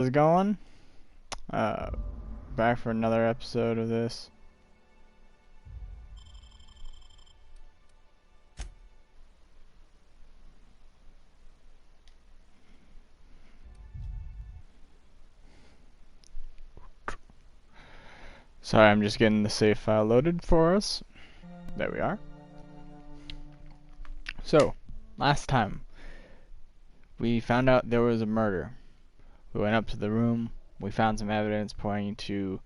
How's it going? Uh, Back for another episode of this. Sorry, I'm just getting the save file loaded for us. There we are. So, last time, we found out there was a murder. We went up to the room, we found some evidence pointing to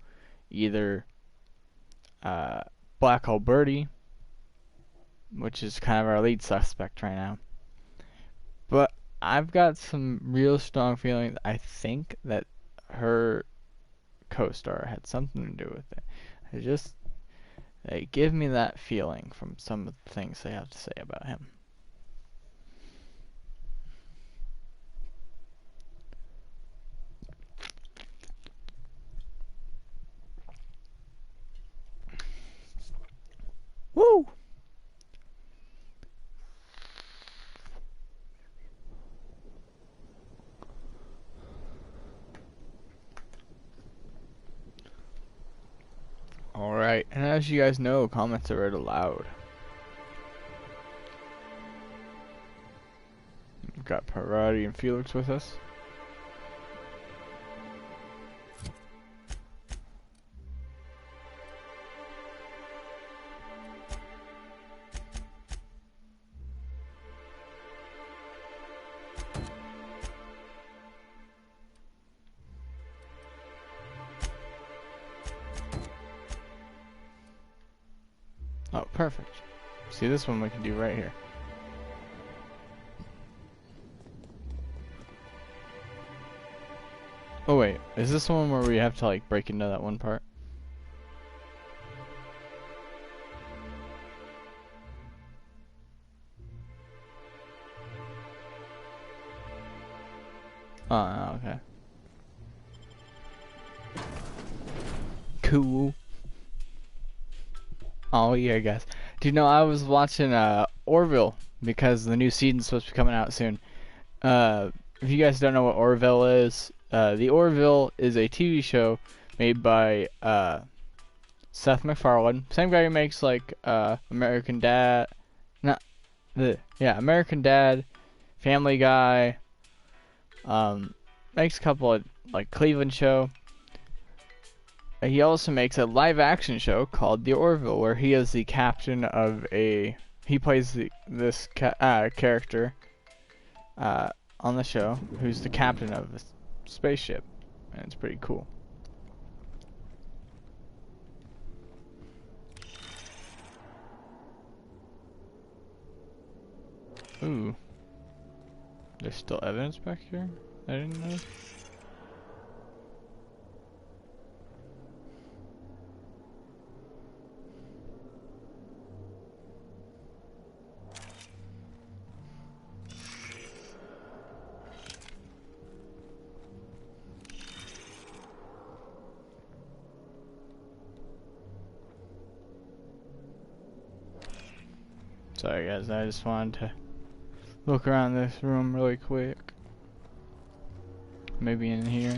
either Black Hole Birdie, which is kind of our lead suspect right now. But I've got some real strong feelings. I think that her co-star had something to do with it. They give me that feeling from some of the things they have to say about him. Woo! Alright, and as you guys know, comments are read aloud. We've got Parati and Felix with us. Oh, perfect. See, this one we can do right here. Oh wait, is this the one where we have to like break into that one part? Oh, okay. Cool. Oh yeah, guys. Do you know I was watching Orville because the new season's supposed to be coming out soon. If you guys don't know what Orville is, the Orville is a TV show made by Seth MacFarlane, same guy who makes like American Dad, not the American Dad, Family Guy. Makes a couple of like Cleveland Show. He also makes a live action show called The Orville, where he is the captain of a. He plays this character on the show, who's the captain of a spaceship, and it's pretty cool. Ooh, there's still evidence back here? I didn't know. Sorry guys, I just wanted to look around this room really quick. Maybe in here.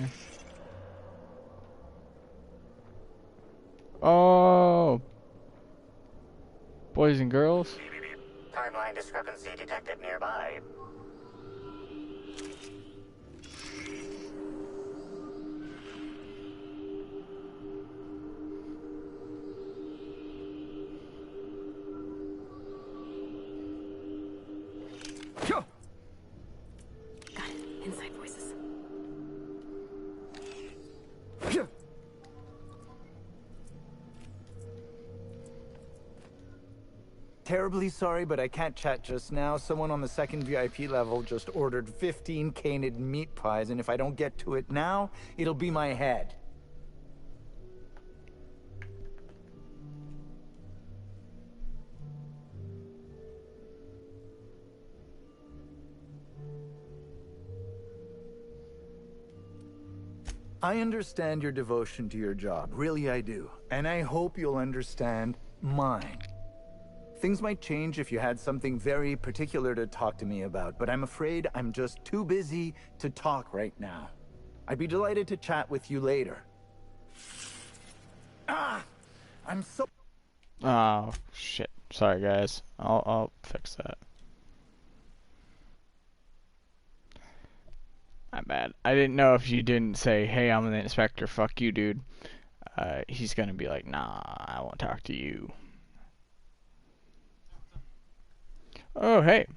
Oh! Boys and girls? Timeline discrepancy detected nearby. Got it. Inside voices. Terribly sorry, but I can't chat just now. Someone on the second VIP level just ordered 15 canid meat pies, and if I don't get to it now, it'll be my head. I understand your devotion to your job. Really, I do. And I hope you'll understand mine. Things might change if you had something very particular to talk to me about, but I'm afraid I'm just too busy to talk right now. I'd be delighted to chat with you later. Ah! I'm so... Oh, shit. Sorry, guys. I'll fix that. My bad. I didn't know if you didn't say, hey, I'm the inspector, fuck you, dude. He's gonna be like, nah, I won't talk to you. Oh, hey.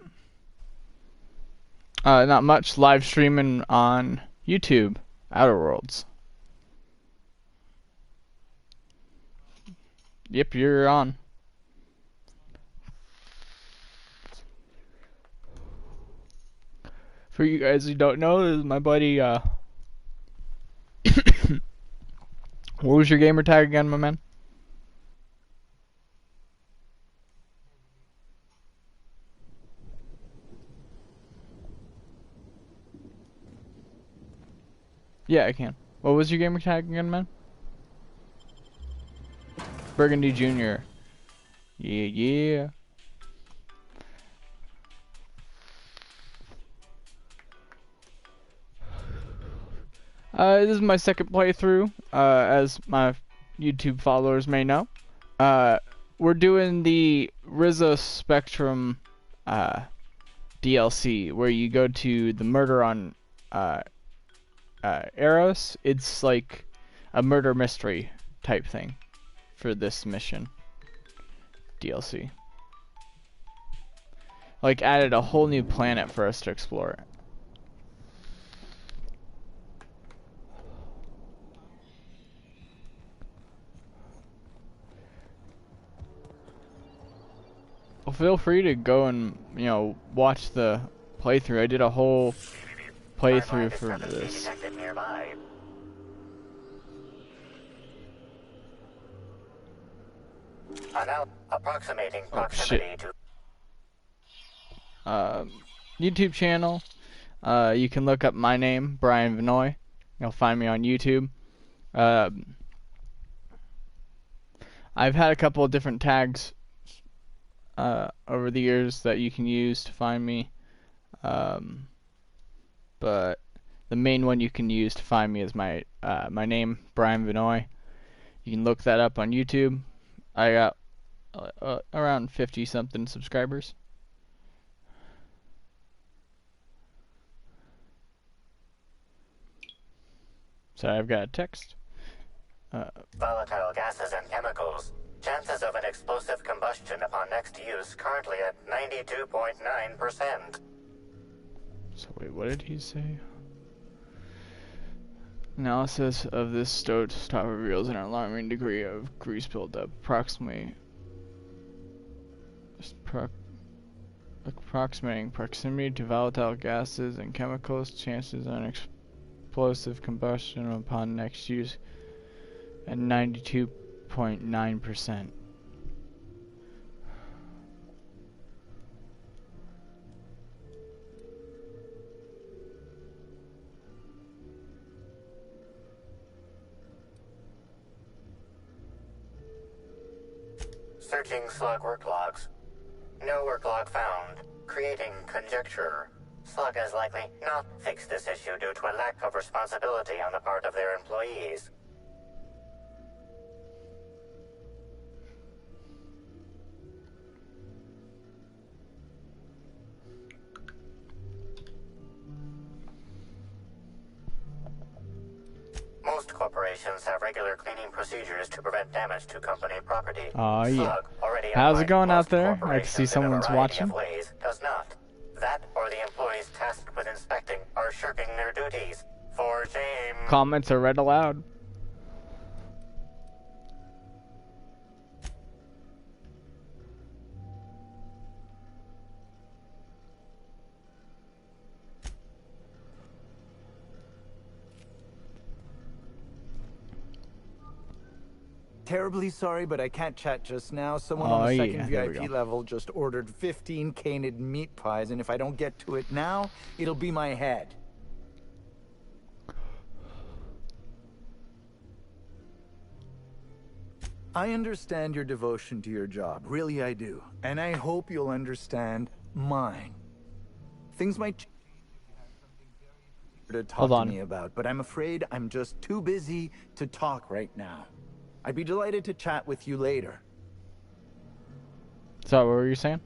Not much. Live streaming on YouTube. Outer Worlds. Yep, you're on. For you guys who don't know, this is my buddy, what was your gamer tag again, my man? Yeah, I can. What was your gamer tag again, man? Burgundy Jr. Yeah, yeah. This is my second playthrough, as my YouTube followers may know. We're doing the Rizzo Spectrum DLC, where you go to the murder on Eros. It's like a murder mystery type thing for this mission DLC. Like, added a whole new planet for us to explore. Well, feel free to go and, you know, watch the playthrough. I did a whole playthrough for this. Approximating proximity to YouTube channel. You can look up my name, Brian Vinoy. You'll find me on YouTube. I've had a couple of different tags over the years that you can use to find me, but the main one you can use to find me is my name, Brian Vinoy. You can look that up on YouTube. I got around 50 something subscribers. Sorry, I've got a text. volatile gases and chemicals. Chances of an explosive combustion upon next use currently at 92.9%. So wait, what did he say? Analysis of this stove top reveals an alarming degree of grease buildup, approximating proximity to volatile gases and chemicals, chances of an explosive combustion upon next use at 92.9%. Searching slug work logs. No work log found. Creating conjecture. Slug has likely not fixed this issue due to a lack of responsibility on the part of their employees. Most corporations have regular cleaning procedures to prevent damage to company property. Oh yeah. Slug, already How's it unlike going out most there? I can corporations see in a someone's variety watching. of ways, does not. That or the employees tasked with inspecting are shirking their duties. For shame. Comments are read aloud. Terribly sorry, but I can't chat just now. Someone Oh, on the yeah, second there we VIP go. level just ordered 15 canid meat pies, and if I don't get to it now, it'll be my head. I understand your devotion to your job. Really, I do. And I hope you'll understand mine. Things might change. to talk Hold to on. me about, but I'm afraid I'm just too busy to talk right now. I'd be delighted to chat with you later. So, what were you saying?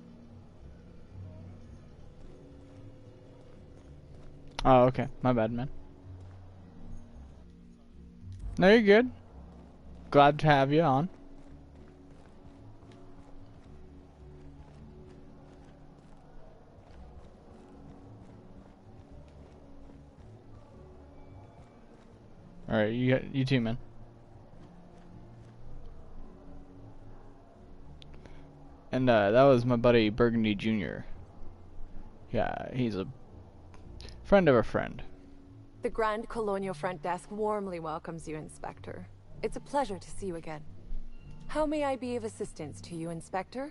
Oh, okay. My bad, man. No, you're good. Glad to have you on. Alright, you too, man. And that was my buddy Burgundy Jr. Yeah, he's a friend of a friend. The Grand Colonial Front Desk warmly welcomes you, Inspector. It's a pleasure to see you again. How may I be of assistance to you, Inspector?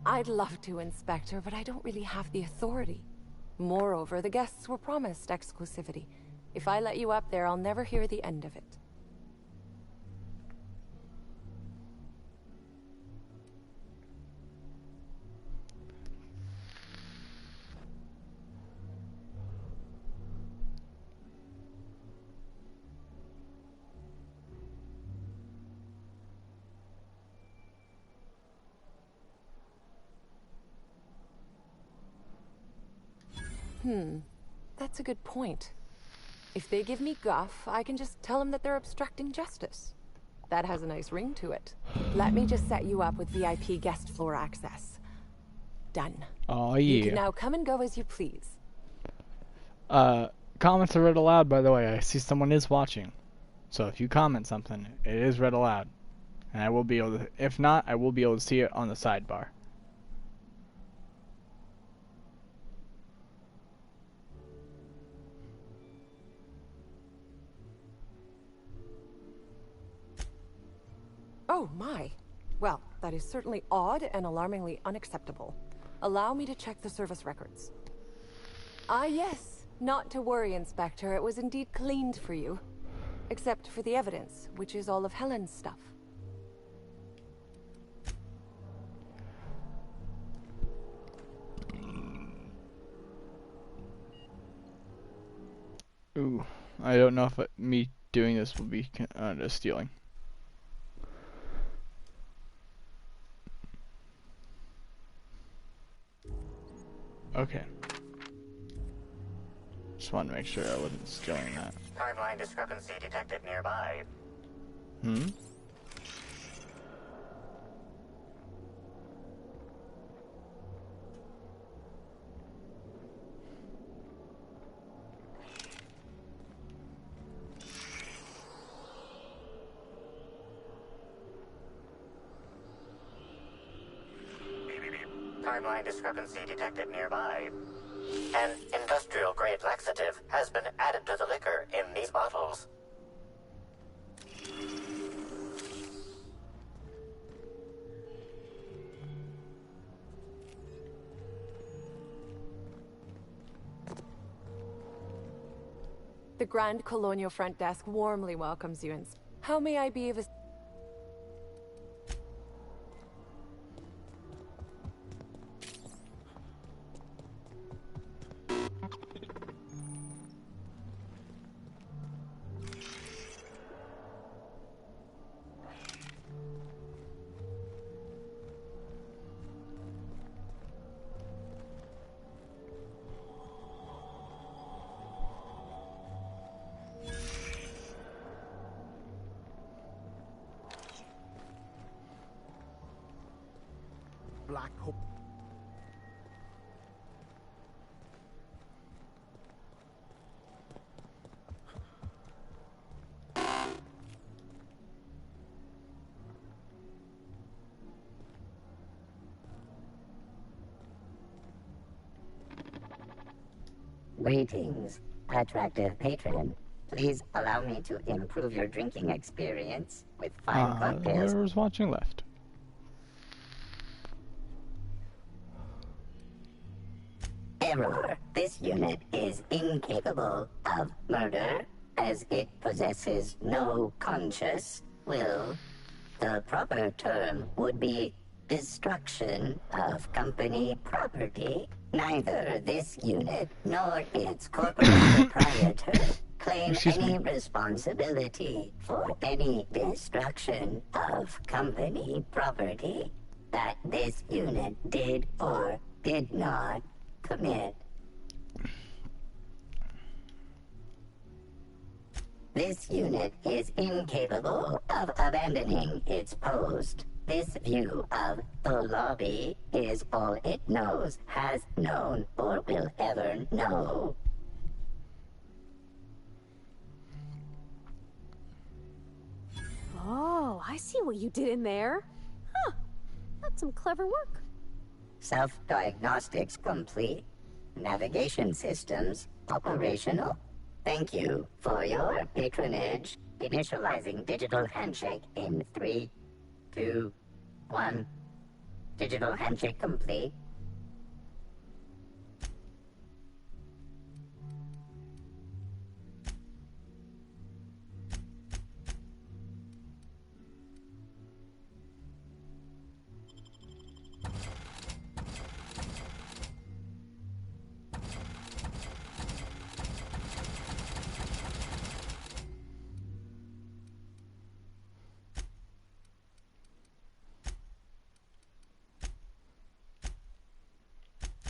I'd love to, Inspector, but I don't really have the authority. Moreover, the guests were promised exclusivity. If I let you up there, I'll never hear the end of it. That's a good point. If they give me guff, I can just tell them that they're obstructing justice. That has a nice ring to it. Let me just set you up with VIP guest floor access. Done. Oh, You can yeah. now come and go as you please. Comments are read aloud, by the way. I see someone is watching. So if you comment something, it is read aloud. And I will be able to, if not, I will be able to see it on the sidebar. Oh my. Well, that is certainly odd and alarmingly unacceptable. Allow me to check the service records. Ah yes, not to worry, Inspector. It was indeed cleaned for you. Except for the evidence, which is all of Helen's stuff. Ooh, I don't know if me doing this will be stealing. Okay. Just wanted to make sure I wasn't stealing that. Timeline discrepancy detected nearby. Hmm? Timeline discrepancy detected nearby. An industrial-grade laxative has been added to the liquor in these bottles. The Grand Colonial Front Desk warmly welcomes you. How may I be of assistance? Black Hope. Greetings, attractive patron. Please allow me to improve your drinking experience with fine cocktails. Whoever's watching left. Error. This unit is incapable of murder, as it possesses no conscious will. The proper term would be destruction of company property. Neither this unit nor its corporate proprietor claim any responsibility for any destruction of company property that this unit did or did not commit. This unit is incapable of abandoning its post. This view of the lobby is all it knows, has known, or will ever know. Oh, I see what you did in there. Huh, that's some clever work. Self-diagnostics complete. Navigation systems operational. Thank you for your patronage. Initializing digital handshake in 3, 2, 1. Digital handshake complete.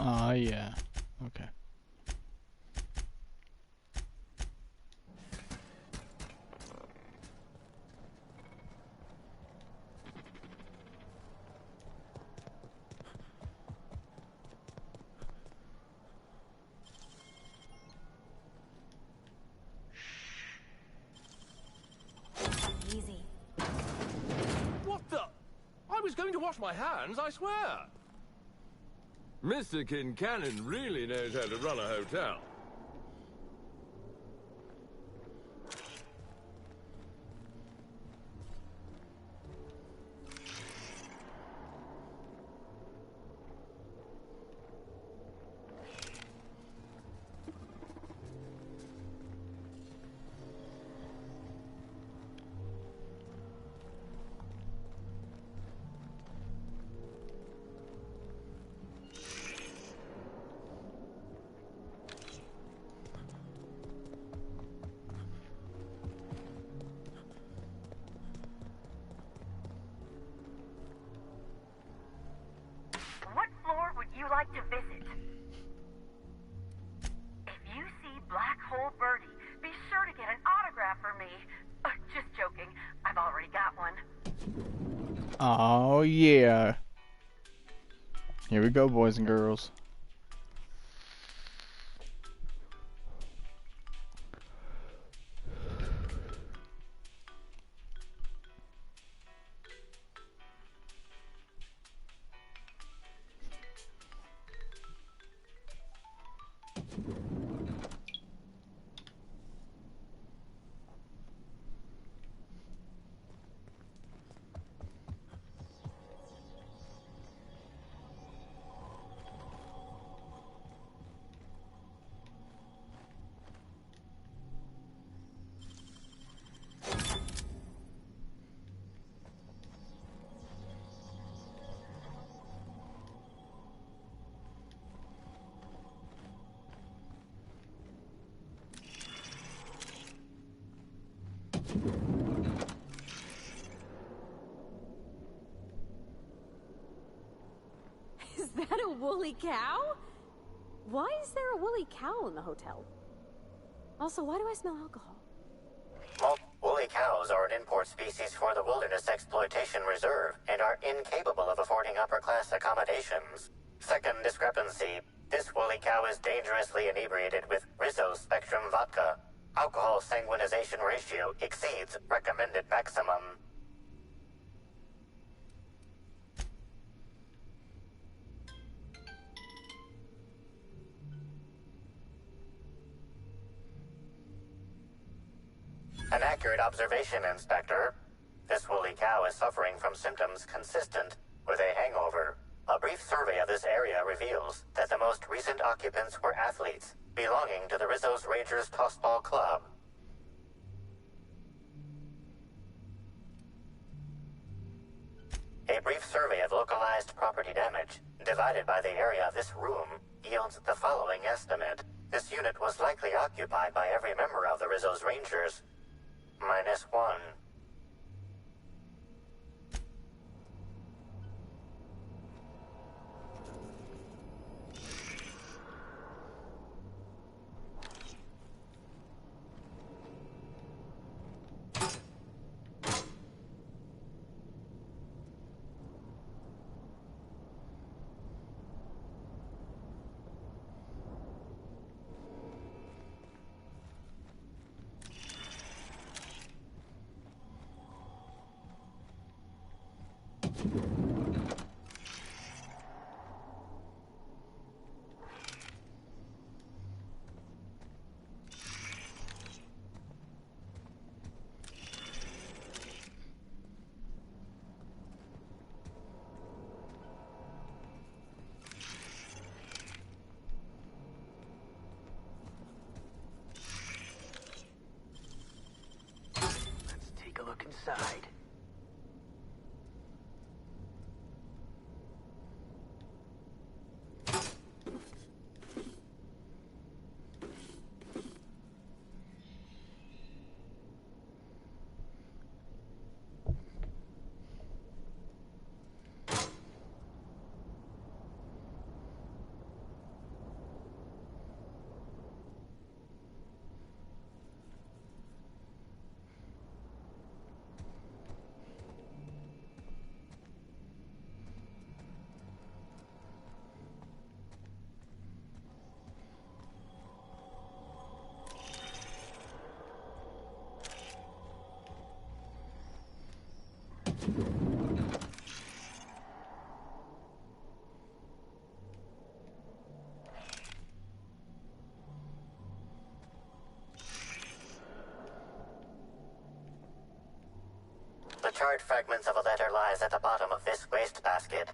Oh, yeah. Okay. Easy. What the? I was going to wash my hands, I swear. Mr. Kincannon really knows how to run a hotel. What floor would you like to visit? If you see Black Hole Birdie, be sure to get an autograph for me. Just joking. I've already got one. Oh, yeah. Here we go, boys and girls. Is that a woolly cow? Why is there a woolly cow in the hotel? Also, why do I smell alcohol? Woolly cows are an import species for the Wilderness Exploitation Reserve and are incapable of affording upper-class accommodations. Second discrepancy. This woolly cow is dangerously inebriated with Rizzo Spectrum vodka. Alcohol sanguinization ratio exceeds recommended maximum. An accurate observation, Inspector. This woolly cow is suffering from symptoms consistent with a hangover. A brief survey of this area reveals that the most recent occupants were athletes belonging to the Rizzo's Rangers Tossball Club. survey of localized property damage, divided by the area of this room, yields the following estimate. This unit was likely occupied by every member of the Rizzo's Rangers. -1. Let's take a look inside. The charred fragments of a letter lies at the bottom of this wastebasket.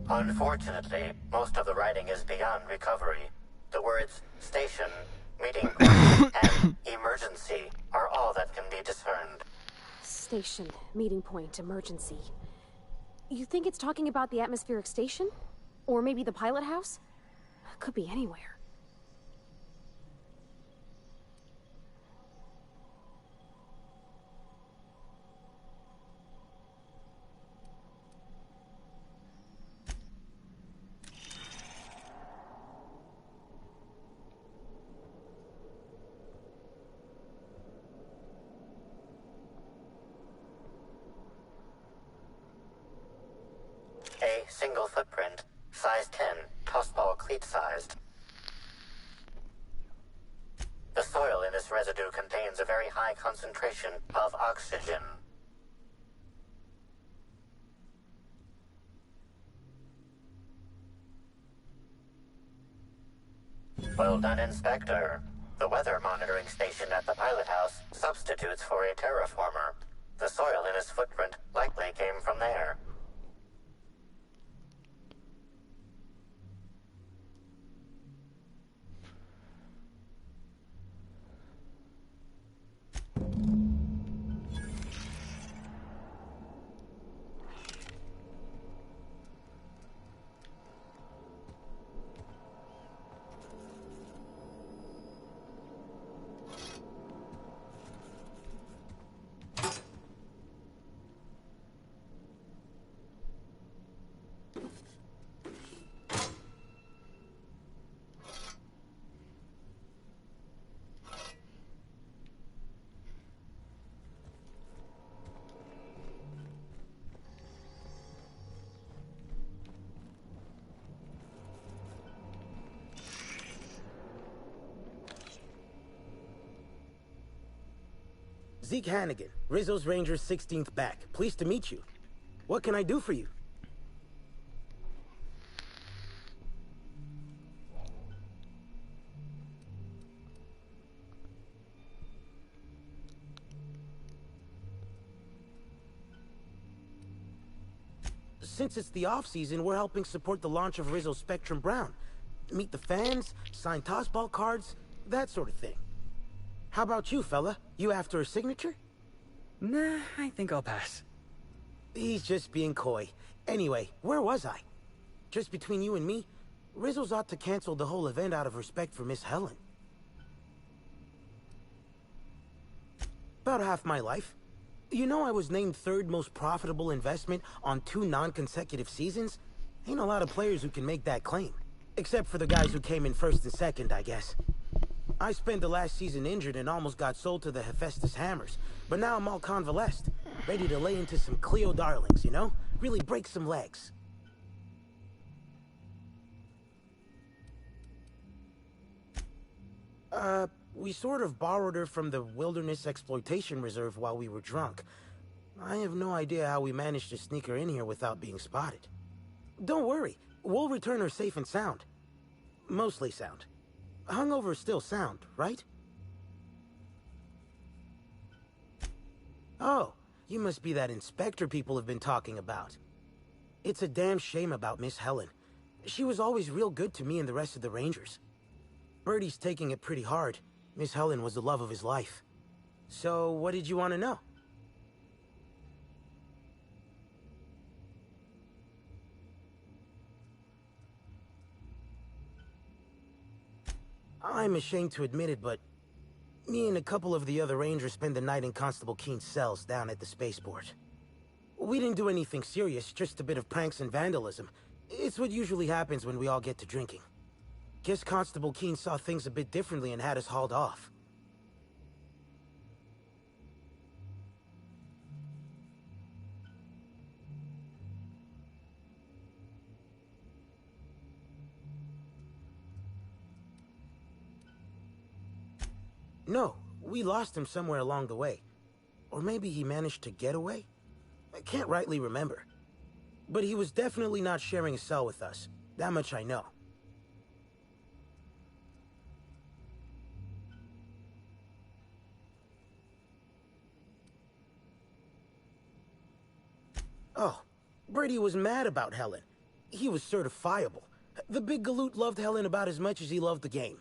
Unfortunately, most of the writing is beyond recovery. The words station, meeting point, and emergency are all that can be discerned. Station, meeting point, emergency. You think it's talking about the atmospheric station? Or maybe the pilot house? Could be anywhere. A single footprint, size 10, tossball cleat-sized. The soil in this residue contains a very high concentration of oxygen. Well done, Inspector. The weather monitoring station at the pilot house substitutes for a terraformer. The soil in his footprint likely came from there. Zeke Hannigan, Rizzo's Rangers 16th back. Pleased to meet you. What can I do for you? Since it's the off-season, we're helping support the launch of Rizzo Spectrum Brown. Meet the fans, sign tossball cards, that sort of thing. How about you, fella? You after a signature? Nah, I think I'll pass. He's just being coy. Anyway, where was I? Just between you and me, Rizzles ought to cancel the whole event out of respect for Miss Helen. About half my life. You know I was named 3rd most profitable investment on 2 non-consecutive seasons? Ain't a lot of players who can make that claim. Except for the guys who came in 1st and 2nd, I guess. I spent the last season injured and almost got sold to the Hephaestus Hammers. But now I'm all convalesced. Ready to lay into some Cleo darlings, you know? Really break some legs. We sort of borrowed her from the Wilderness Exploitation Reserve while we were drunk. I have no idea how we managed to sneak her in here without being spotted. Don't worry, we'll return her safe and sound. Mostly sound. Hungover is still sound, right? Oh, you must be that inspector people have been talking about. It's a damn shame about Miss Helen. She was always real good to me and the rest of the Rangers. Birdie's taking it pretty hard. Miss Helen was the love of his life. So, what did you want to know? I'm ashamed to admit it, but me and a couple of the other Rangers spent the night in Constable Keen's cells down at the spaceport. We didn't do anything serious, just a bit of pranks and vandalism. It's what usually happens when we all get to drinking. Guess Constable Keen saw things a bit differently and had us hauled off. No, we lost him somewhere along the way. Or maybe he managed to get away? I can't rightly remember. But he was definitely not sharing a cell with us. That much I know. Oh, Brady was mad about Helen. He was certifiable. The big galoot loved Helen about as much as he loved the game.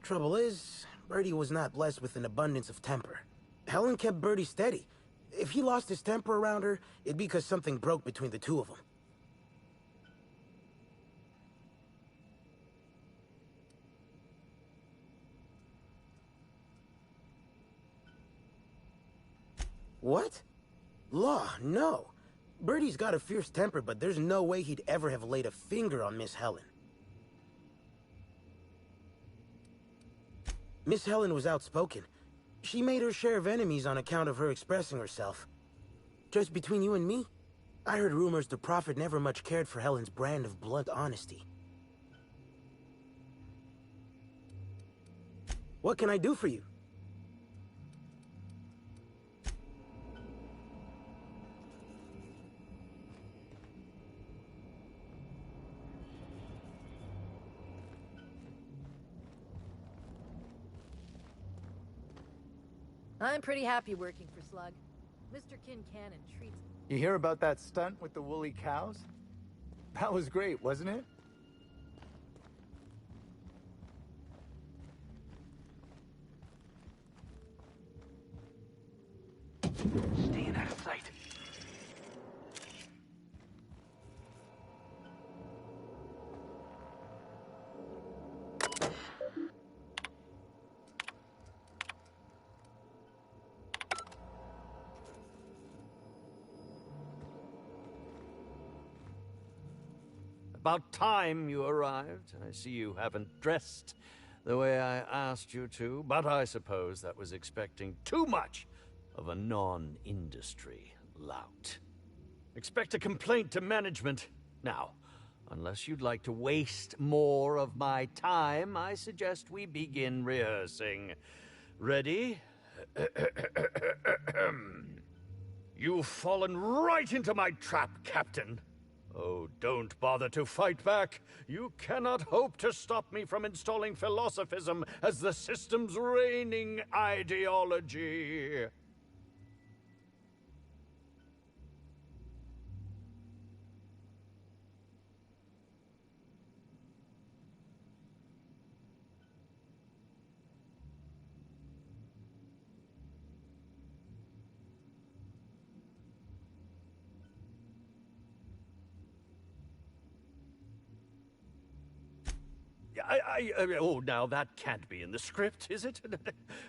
Trouble is, Birdie was not blessed with an abundance of temper. Helen kept Birdie steady. If he lost his temper around her, it'd be because something broke between the two of them. What? Law, no. Birdie's got a fierce temper, but there's no way he'd ever have laid a finger on Miss Helen. Miss Helen was outspoken. She made her share of enemies on account of her expressing herself. Just between you and me, I heard rumors the Prophet never much cared for Helen's brand of blunt honesty. What can I do for you? I'm pretty happy working for Slug. Mr. Kincannon treats... You hear about that stunt with the woolly cows? That was great, wasn't it? Staying out of sight. About time you arrived. I see you haven't dressed the way I asked you to, but I suppose that was expecting too much of a non-industry lout. Expect a complaint to management. Now, unless you'd like to waste more of my time, I suggest we begin rehearsing. Ready? You've fallen right into my trap, Captain. Oh, don't bother to fight back. You cannot hope to stop me from installing philosophism as the system's reigning ideology. Oh, now that can't be in the script, is it?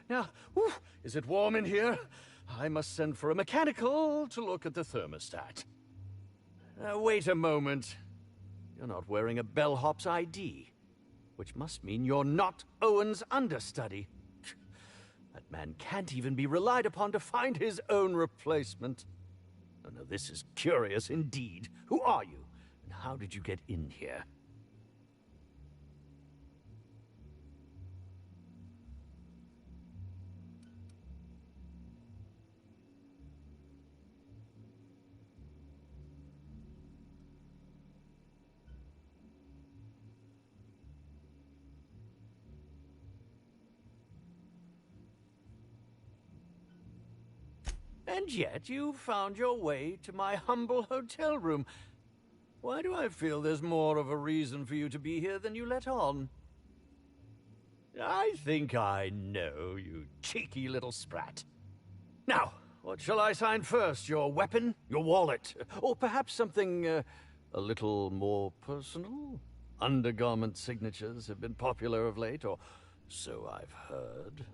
Now, whew, is it warm in here? I must send for a mechanical to look at the thermostat. Wait a moment. You're not wearing a bellhop's ID, which must mean you're not Owen's understudy. That man can't even be relied upon to find his own replacement. Oh, no, this is curious indeed. Who are you, and how did you get in here? And yet you found your way to my humble hotel room. Why do I feel there's more of a reason for you to be here than you let on? I think I know, you cheeky little sprat. Now, what shall I sign first? Your weapon? Your wallet? Or perhaps something a little more personal? Undergarment signatures have been popular of late, or so I've heard.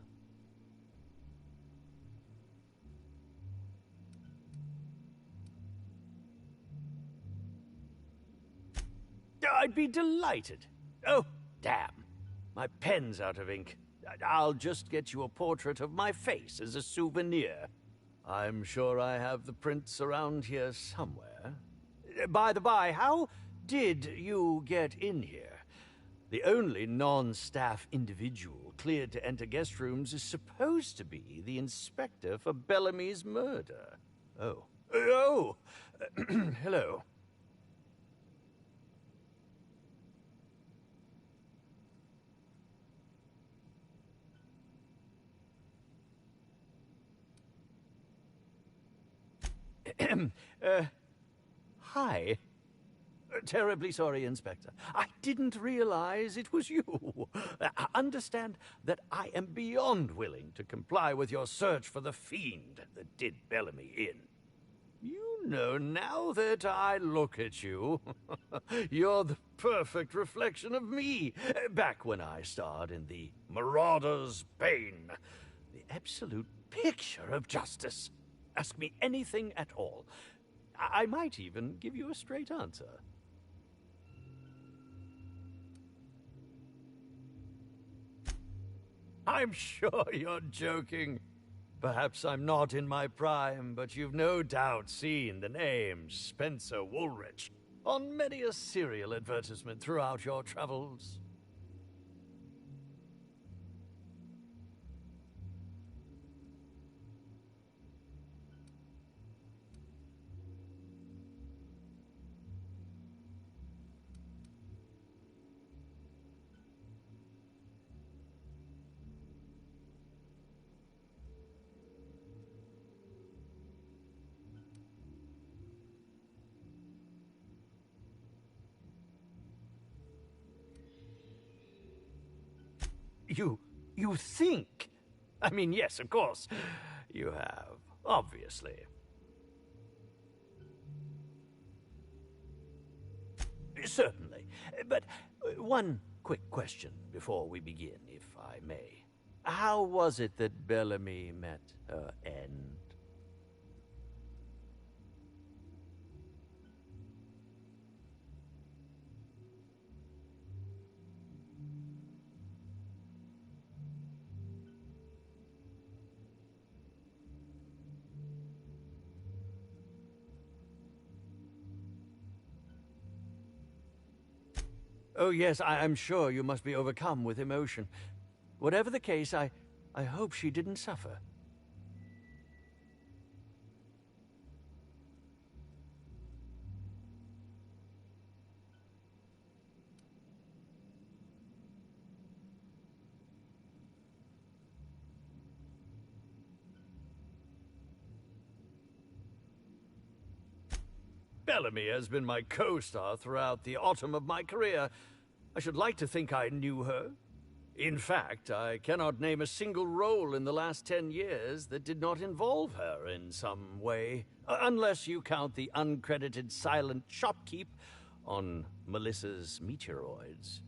I'd be delighted. Oh, damn. My pen's out of ink. I'll just get you a portrait of my face as a souvenir. I'm sure I have the prints around here somewhere. By the by, how did you get in here? The only non-staff individual cleared to enter guest rooms is supposed to be the inspector for Bellamy's murder. Oh. Oh! Hello. Hi. Terribly sorry, Inspector. I didn't realize it was you. Understand that I am beyond willing to comply with your search for the fiend that did Bellamy in. You know, now that I look at you, you're the perfect reflection of me, back when I starred in The Marauder's Bane. The absolute picture of justice. Ask me anything at all. I might even give you a straight answer. I'm sure you're joking. Perhaps I'm not in my prime, but you've no doubt seen the name Spencer Woolrich on many a serial advertisement throughout your travels. You think? I mean, yes, of course. You have, obviously. Certainly. But one quick question before we begin, if I may. How was it that Bellamy met her end? Oh, yes, I'm sure you must be overcome with emotion. Whatever the case, I hope she didn't suffer. Bellamy has been my co-star throughout the autumn of my career. I should like to think I knew her. In fact, I cannot name a single role in the last 10 years that did not involve her in some way, unless you count the uncredited silent shopkeep on Melissa's Meteoroids.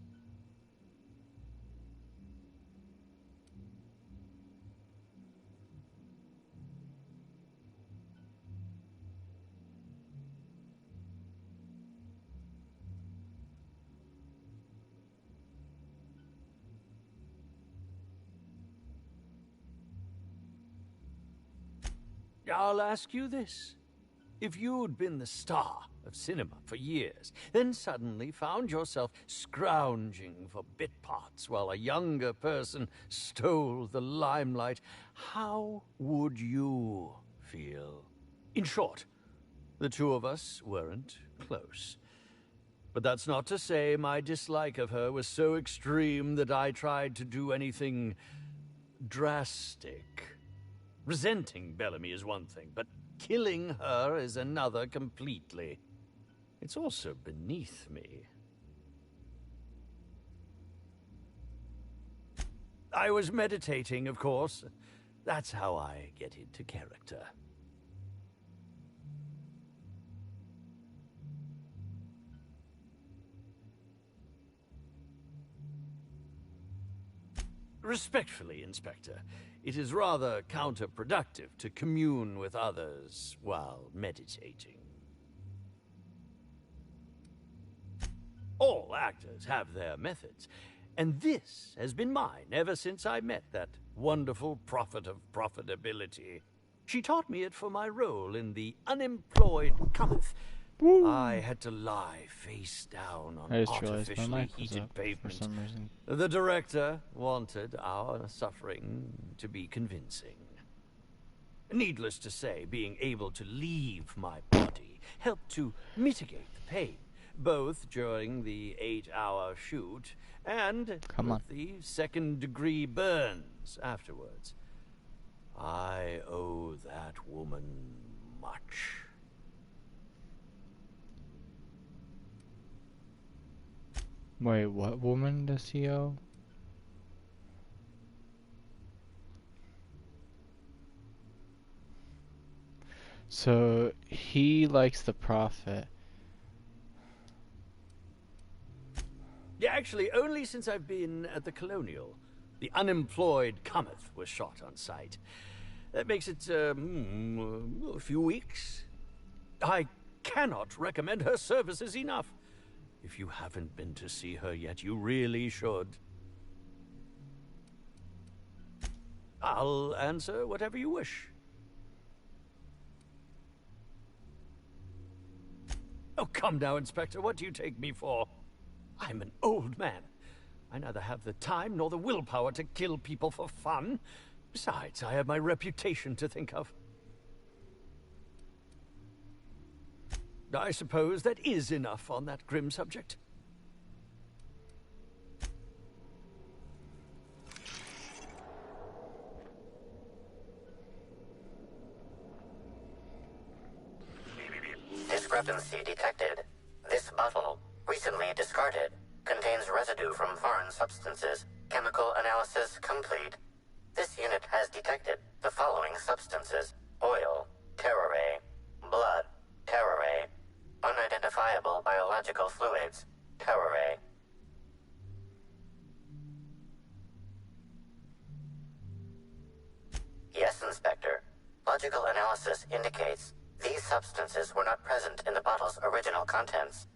I'll ask you this. If you'd been the star of cinema for years, then suddenly found yourself scrounging for bit parts while a younger person stole the limelight, how would you feel? In short, the two of us weren't close. But that's not to say my dislike of her was so extreme that I tried to do anything drastic. Resenting Bellamy is one thing, but killing her is another completely. It's also beneath me. I was meditating, of course. That's how I get into character. Respectfully, Inspector, it is rather counterproductive to commune with others while meditating. All actors have their methods, and this has been mine ever since I met that wonderful prophet of profitability. She taught me it for my role in The Unemployed Cometh. I had to lie face down on artificially heated pavement. The director wanted our suffering to be convincing. Needless to say, being able to leave my body helped to mitigate the pain, both during the 8-hour shoot and with the second-degree burns afterwards. I owe that woman much. Wait, what woman does he owe? So, he likes the Prophet. Yeah, actually, only since I've been at the Colonial. The Unemployed Cometh was shot on site. That makes it, a few weeks. I cannot recommend her services enough. If you haven't been to see her yet, you really should. I'll answer whatever you wish. Oh, come now, Inspector. What do you take me for? I'm an old man. I neither have the time nor the willpower to kill people for fun. Besides, I have my reputation to think of. I suppose that is enough on that grim subject. Discrepancy detected. This bottle, recently discarded, contains residue from foreign substances. Chemical analysis complete. This unit has detected the following substances: oil, terrorray, blood, terrorray, unidentifiable biological fluids, terrorray. Yes, Inspector. Logical analysis indicates these substances were not present in the bottle's original contents.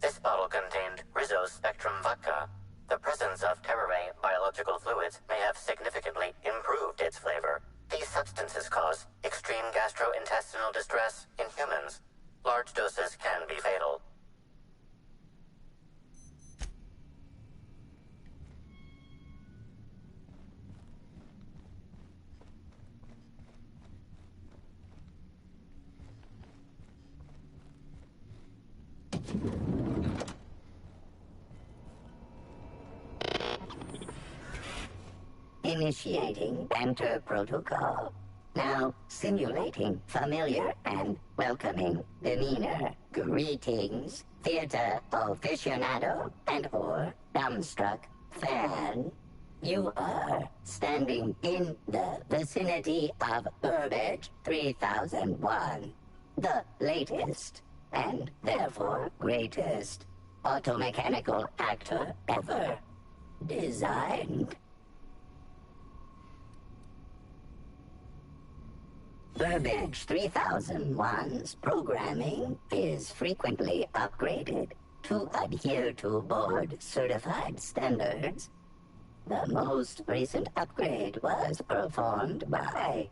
This bottle contained Rizzo's Spectrum vodka. The presence of terrorray biological fluids may have significantly improved its flavor. These substances cause extreme gastrointestinal distress in humans. Large doses can be fatal. Initiating enter protocol. Now simulating familiar and welcoming demeanor. Greetings, theater aficionado and/or dumbstruck fan. You are standing in the vicinity of Burbage 3001, the latest and therefore greatest automechanical actor ever designed. Burbage 3001's programming is frequently upgraded to adhere to board-certified standards. The most recent upgrade was performed by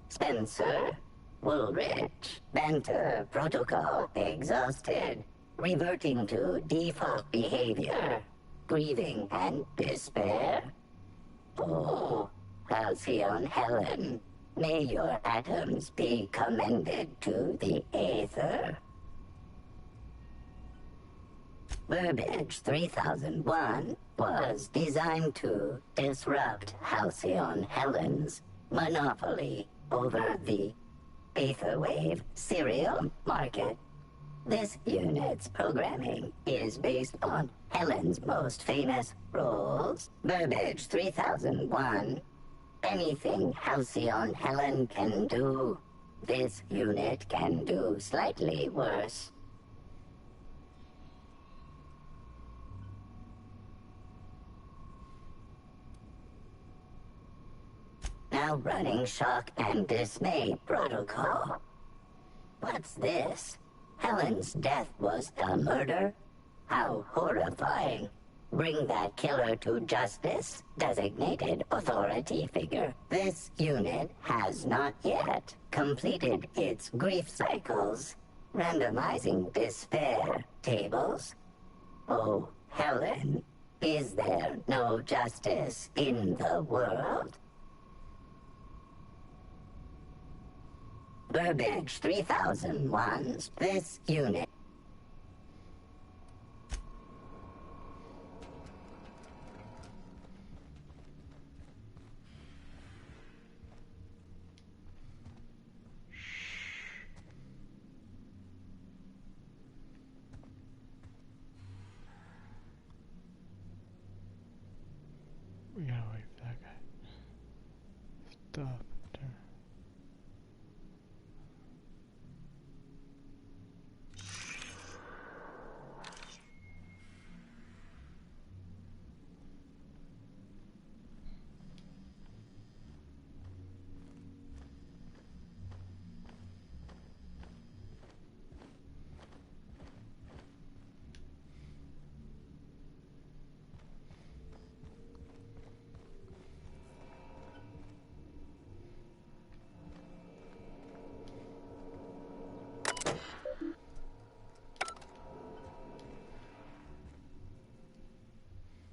Spencer Woolrich. Banter protocol exhausted. Reverting to default behavior. Grieving and despair. Oh, Halcyon Helen. May your atoms be commended to the Aether. Burbage 3001 was designed to disrupt Halcyon Helen's monopoly over the Aetherwave serial market. This unit's programming is based on Helen's most famous roles. Burbage 3001. Anything Halcyon Helen can do, this unit can do slightly worse. Now running shock and dismay protocol. What's this? Helen's death was a murder? How horrifying. Bring that killer to justice, designated authority figure. This unit has not yet completed its grief cycles. Randomizing despair tables. Oh, Helen, is there no justice in the world? Burbage 3001's this unit. We gotta wait for that guy. Stop. Turn.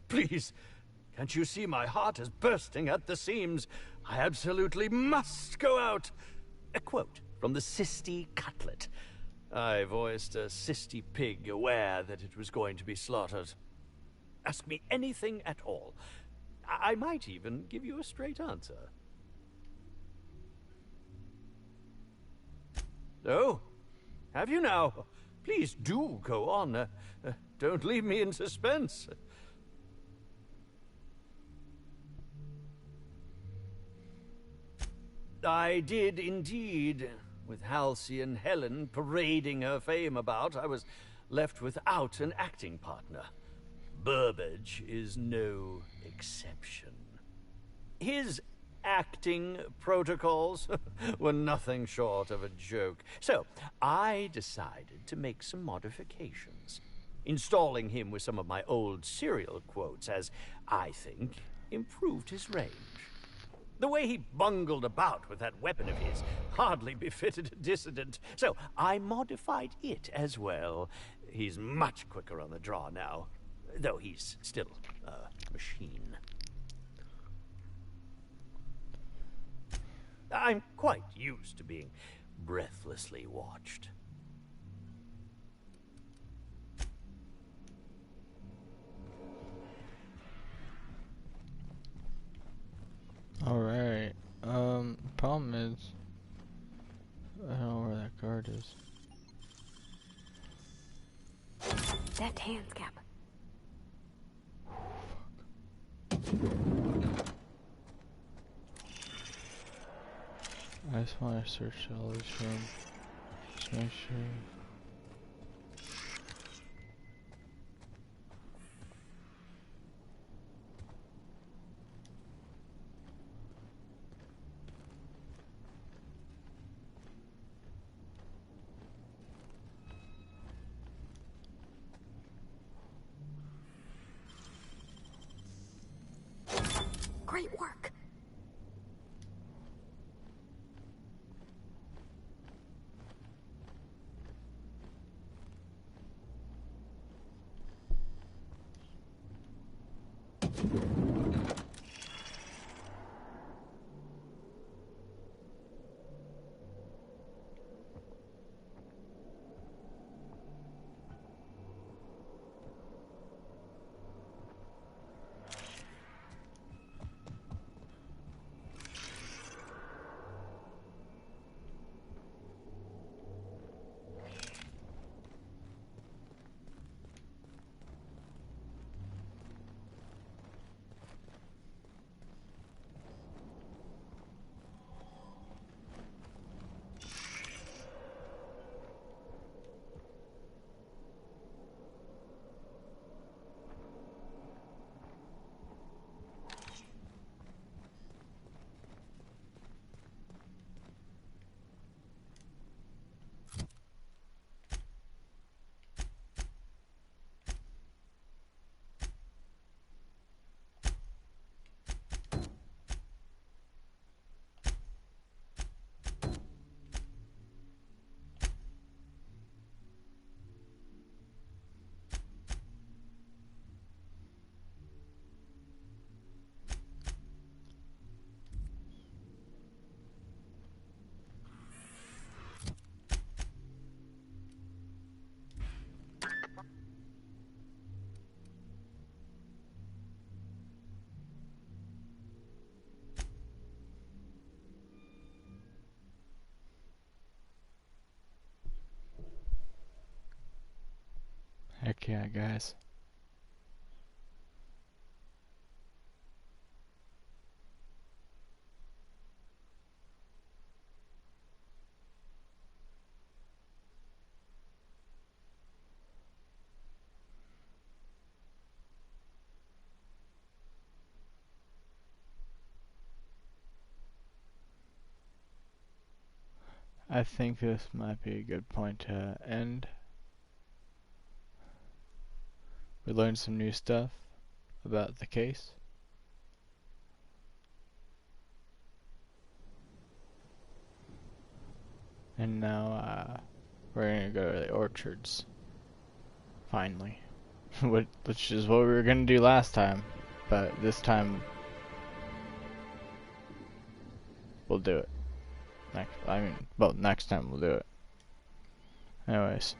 Please, can't you see my heart is bursting at the seams? I absolutely must go out. A quote from the Sisty Cutlet. I voiced a Sisty pig, aware that it was going to be slaughtered. Ask me anything at all. I might even give you a straight answer. Oh, have you now? Please do go on. Don't leave me in suspense. I did indeed. With Halcyon Helen parading her fame about, I was left without an acting partner. Burbage is no exception. His acting protocols were nothing short of a joke. So, I decided to make some modifications, installing him with some of my old serial quotes as, I think, improved his range. The way he bungled about with that weapon of his hardly befitted a dissident, so I modified it as well. He's much quicker on the draw now, though he's still a machine. I'm quite used to being breathlessly watched. Alright, problem is, I don't know where that guard is. That hands cap. I just want to search all this room. Just make sure. Heck yeah, guys. I think this might be a good point to end. We learned some new stuff about the case. And now we're gonna go to the orchards. Finally. Which is what we were gonna do last time. But this time we'll do it. Next time we'll do it. Anyways.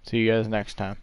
See you guys next time.